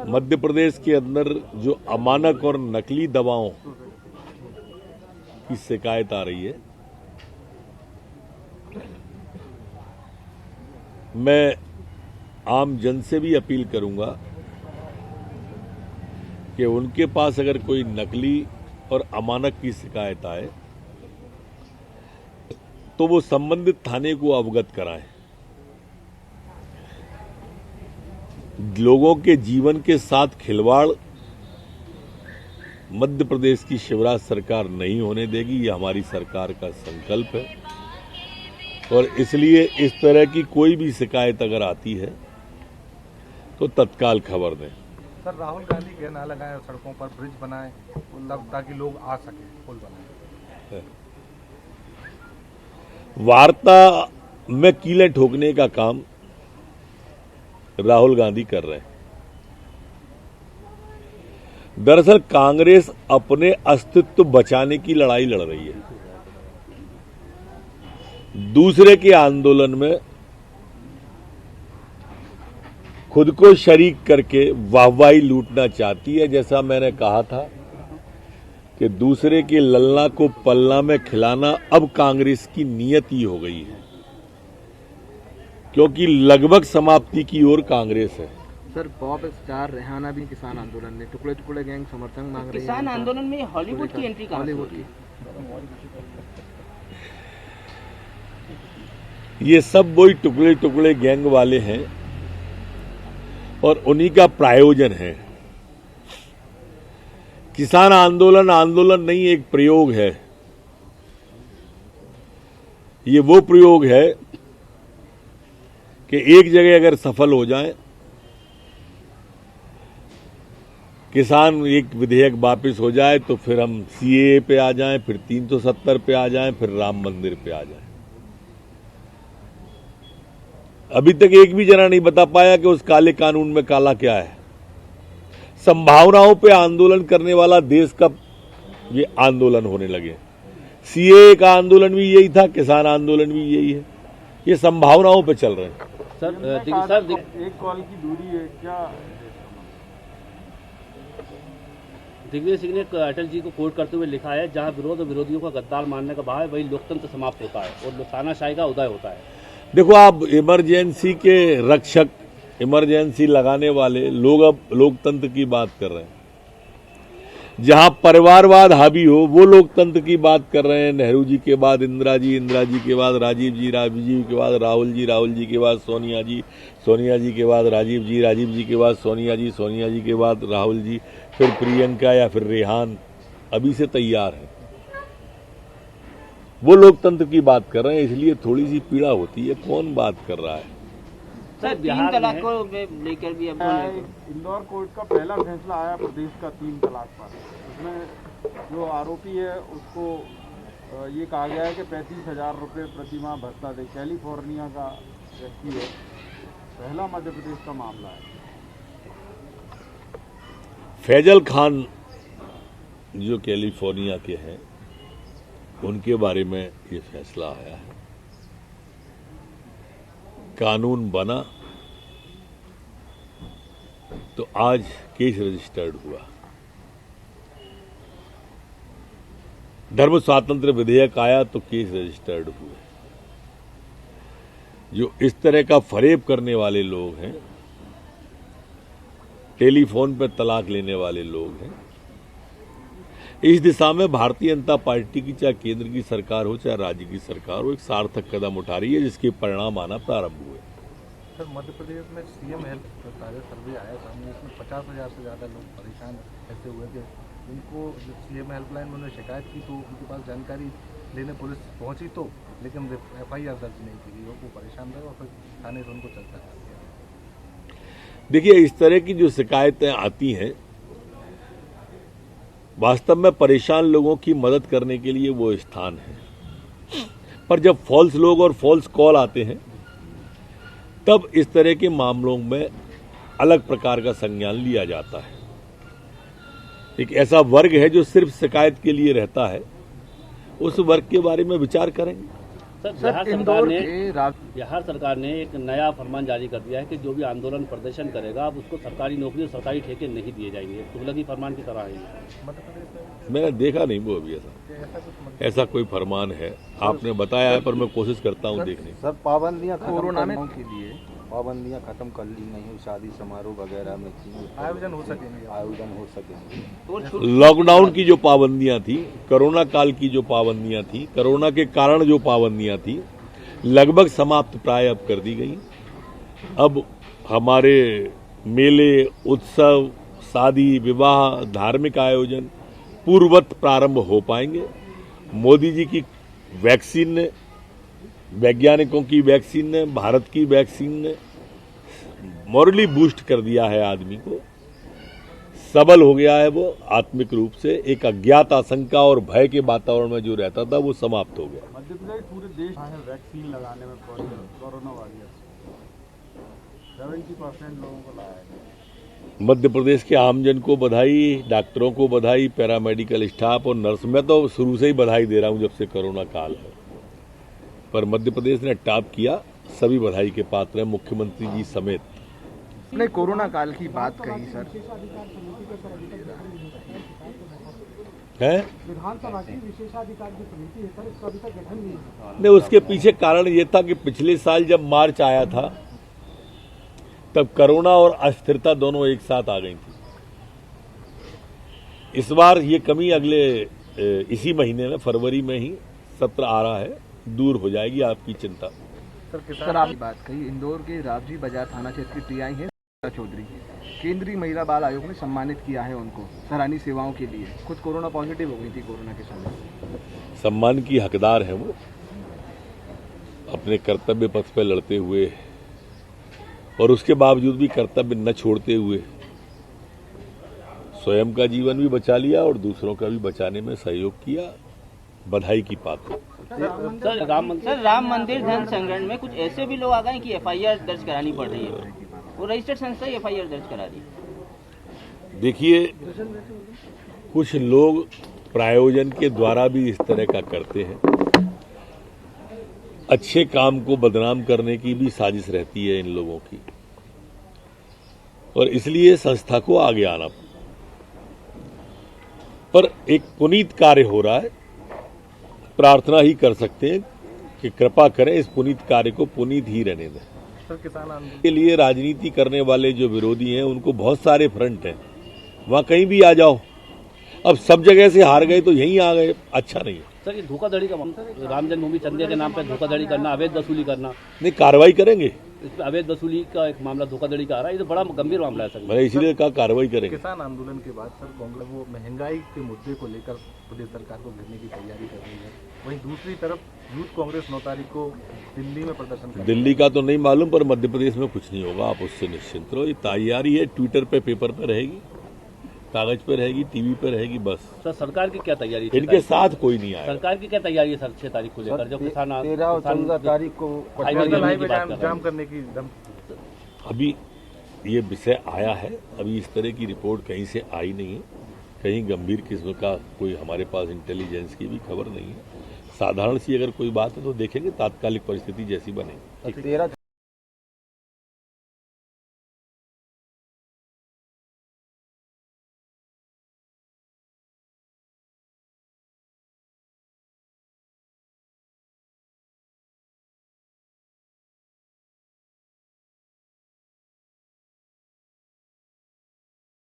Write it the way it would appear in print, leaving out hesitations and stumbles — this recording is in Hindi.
मध्य प्रदेश के अंदर जो अमानक और नकली दवाओं की शिकायत आ रही है, मैं आम जन से भी अपील करूंगा कि उनके पास अगर कोई नकली और अमानक की शिकायत आए तो वो संबंधित थाने को अवगत कराएं। लोगों के जीवन के साथ खिलवाड़ मध्य प्रदेश की शिवराज सरकार नहीं होने देगी, ये हमारी सरकार का संकल्प है। और इसलिए इस तरह की कोई भी शिकायत अगर आती है तो तत्काल खबर दें। सर, राहुल गांधी कहना लगाए सड़कों पर ब्रिज बनाए ताकि लोग आ सके, पुल बनाए। वार्ता में कीलें ठोकने का काम राहुल गांधी कर रहे हैं। दरअसल कांग्रेस अपने अस्तित्व बचाने की लड़ाई लड़ रही है। दूसरे के आंदोलन में खुद को शरीक करके वाहवाही लूटना चाहती है। जैसा मैंने कहा था कि दूसरे के ललना को पलना में खिलाना अब कांग्रेस की नियत ही हो गई है, क्योंकि लगभग समाप्ति की ओर कांग्रेस है। सर, पॉप स्टार रेहाना भी किसान आंदोलन में टुकड़े टुकड़े गैंग समर्थन मांग रही है। किसान आंदोलन में हॉलीवुड की एंट्री कहां से होगी? ये सब वही टुकड़े टुकड़े गैंग वाले हैं और उन्हीं का प्रायोजन है। किसान आंदोलन आंदोलन नहीं, एक प्रयोग है। ये वो प्रयोग है कि एक जगह अगर सफल हो जाए, किसान एक विधेयक वापस हो जाए, तो फिर हम सीएए पे आ जाएं, फिर 370 पे आ जाएं, फिर राम मंदिर पे आ जाएं। अभी तक एक भी जना नहीं बता पाया कि उस काले कानून में काला क्या है। संभावनाओं पे आंदोलन करने वाला देश का ये आंदोलन होने लगे। सीएए का आंदोलन भी यही था, किसान आंदोलन भी यही है। ये संभावनाओं पे चल रहे हैं। सर, एक कॉल की दूरी है क्या? दिग्विजय सिंह ने अटल जी को कोट करते हुए लिखा है, जहां विरोध और विरोधियों का गद्दार मानने का भाव है, वही लोकतंत्र समाप्त होता है और तानाशाही का उदय होता है। देखो, आप इमरजेंसी के रक्षक, इमरजेंसी लगाने वाले लोग अब लोकतंत्र की बात कर रहे हैं। जहां परिवारवाद हावी हो वो लोकतंत्र की बात कर रहे हैं। नेहरू जी के बाद इंदिरा जी, इंदिरा जी के बाद राजीव जी, राजीव के बाद राहुल जी, राहुल जी के बाद सोनिया जी, सोनिया जी के बाद राजीव जी, राजीव जी के बाद सोनिया जी, सोनिया जी के बाद राहुल जी, फिर प्रियंका या फिर रेहान अभी से तैयार है। वो लोकतंत्र की बात कर रहे हैं, इसलिए थोड़ी सी पीड़ा होती है। कौन बात कर रहा है? सर, 3 तलाक को लेकर भी अब इंदौर कोर्ट का पहला फैसला आया प्रदेश का 3 तलाक पर। उसमें जो आरोपी है उसको ये कहा गया है कि 35,000 रुपये प्रतिमाह भत्ता दे। कैलिफोर्निया का व्यक्ति है, पहला मध्य प्रदेश का मामला है। फैजल खान जो कैलिफोर्निया के हैं, उनके बारे में ये फैसला आया है। कानून बना तो आज केस रजिस्टर्ड हुआ। धर्म स्वातंत्र्य विधेयक आया तो केस रजिस्टर्ड हुए। जो इस तरह का फरेब करने वाले लोग हैं, टेलीफोन पर तलाक लेने वाले लोग हैं, इस दिशा में भारतीय जनता पार्टी की चाहे केंद्र की सरकार हो चाहे राज्य की सरकार हो, एक सार्थक कदम उठा रही है, जिसके परिणाम आना प्रारंभ हुए। सर, मध्य प्रदेश में सीएम हेल्प ताजा सर्वे आया सामने, इसमें 50,000 से ज्यादा लोग परेशान ऐसे हुए कि उनको सीएम हेल्पलाइन में उन्होंने शिकायत की तो उनके पास जानकारी लेने पुलिस पहुंची, तो लेकिन FIR दर्ज नहीं की। वो परेशान रहे और फिर थाने से उनको चलता है। देखिए, इस तरह की जो शिकायतें आती हैं, वास्तव में परेशान लोगों की मदद करने के लिए वो स्थान है। पर जब फॉल्स लोग और फॉल्स कॉल आते हैं, तब इस तरह के मामलों में अलग प्रकार का संज्ञान लिया जाता है। एक ऐसा वर्ग है जो सिर्फ शिकायत के लिए रहता है, उस वर्ग के बारे में विचार करेंगे। सर सर इंदौर के बिहार सरकार ने एक नया फरमान जारी कर दिया है कि जो भी आंदोलन प्रदर्शन करेगा अब उसको सरकारी नौकरी और सरकारी ठेके नहीं दिए जाएंगे। तुगलकी फरमान की तरह है ये। मैंने देखा नहीं वो अभी ऐसा कोई फरमान है, आपने बताया है, पर मैं कोशिश करता हूँ देखने की। सर पाबंदियां कोरोना में के लिए पाबंदियां खत्म कर ली नहीं, शादी समारोह वगैरह में आयोजन हो सकेंगे। तो लॉकडाउन की जो पाबंदियां थी, कोरोना काल की जो पाबंदियां थी, कोरोना के कारण जो पाबंदियां थी, लगभग समाप्त प्राय अब कर दी गई। अब हमारे मेले, उत्सव, शादी, विवाह, धार्मिक आयोजन पूर्ववत प्रारंभ हो पाएंगे। मोदी जी की वैक्सीन ने, वैज्ञानिकों की वैक्सीन ने, भारत की वैक्सीन ने मॉरली बूस्ट कर दिया है आदमी को, सबल हो गया है वो आत्मिक रूप से। एक अज्ञात आशंका और भय के वातावरण में जो रहता था वो समाप्त हो गया। मध्य प्रदेश पूरे देश में वैक्सीन लगाने में कोरोना वायरस 70% लोगों को लाया है। मध्य प्रदेश के आमजन को बधाई, डॉक्टरों को बधाई, पैरामेडिकल स्टाफ और नर्स, मैं तो शुरू से ही बधाई दे रहा हूं जब से कोरोना काल है। पर मध्य प्रदेश ने टॉप किया, सभी बधाई के पात्र हैं, मुख्यमंत्री जी समेत। ने कोरोना काल की बात कही सर, है विधानसभा की विशेषाधिकार की समिति है सर, इसका अभी तक गठन नहीं है। नहीं, उसके पीछे कारण ये था कि पिछले साल जब मार्च आया था तब कोरोना और अस्थिरता दोनों एक साथ आ गई थी। इस बार ये कमी अगले इसी महीने में, फरवरी में ही सत्र आ रहा है, दूर हो जाएगी आपकी चिंता। सर आपकी बात कही। इंदौर के रावजी बाजार थाना क्षेत्र की टीआई है चौधरी, केंद्रीय महिला बाल आयोग ने सम्मानित किया है उनको सराहनीय सेवाओं के लिए। खुद कोरोना पॉजिटिव हो गई थी कोरोना के समय। सम्मान की हकदार है वो, अपने कर्तव्य पथ पर लड़ते हुए और उसके बावजूद भी कर्तव्य न छोड़ते हुए स्वयं का जीवन भी बचा लिया और दूसरों का भी बचाने में सहयोग किया। बधाई की पात्र। सर राम मंदिर धन संग्रहण में कुछ ऐसे भी लोग आ गए कि एफआईआर दर्ज करानी पड़ रही है, वो रजिस्टर्ड संस्था ही एफआईआर दर्ज करा रही है। देखिए, कुछ लोग प्रायोजन के द्वारा भी इस तरह का करते हैं। अच्छे काम को बदनाम करने की भी साजिश रहती है इन लोगों की, और इसलिए संस्था को आगे आना। पर एक पुनीत कार्य हो रहा है, प्रार्थना ही कर सकते हैं कि कृपा करें इस पुनीत कार्य को पुनीत ही रहने दें। सर किसान आंदोलन के लिए राजनीति करने वाले जो विरोधी हैं उनको बहुत सारे फ्रंट हैं, वहां कहीं भी आ जाओ। अब सब जगह से हार गए तो यहीं आ गए, अच्छा नहीं है। सर ये धोखाधड़ी का मामला, राम जन्मभूमि चंदे के नाम पर धोखाधड़ी करना, अवैध वसूली करना, नहीं, कार्रवाई करेंगे। इस पे अवैध वसूली का एक मामला धोखाधड़ी का आ रहा है, ये तो बड़ा गंभीर मामला है सर। मैंने इसीलिए कहा कार्रवाई करेंगे। किसान आंदोलन के बाद सर कांग्रेस वो महंगाई के मुद्दे को लेकर प्रदेश सरकार को घेरने की तैयारी कर रही है। वहीं दूसरी तरफ यूथ कांग्रेस 9 तारीख को दिल्ली में प्रदर्शन कर दिल्ली का तो नहीं मालूम, पर मध्य प्रदेश में कुछ नहीं होगा, आप उससे निश्चिंत रहो। ये तैयारी है, ट्विटर पे, पेपर पे रहेगी, कागज पे रहेगी, टीवी पे रहेगी, बस। सर सरकार की क्या तैयारी है? इनके साथ कोई नहीं आएगा। सरकार की क्या तैयारी है सर 6 तारीख को लेकर, जो किसान 13 और 14 तारीख को हाईवे जाम करने की दम। अभी ये विषय आया है, अभी इस तरह की रिपोर्ट कहीं से आई नहीं है, कहीं गंभीर किस्म का कोई हमारे पास इंटेलिजेंस की भी खबर नहीं है। साधारण सी अगर कोई बात है तो देखेंगे, तात्कालिक परिस्थिति जैसी बने।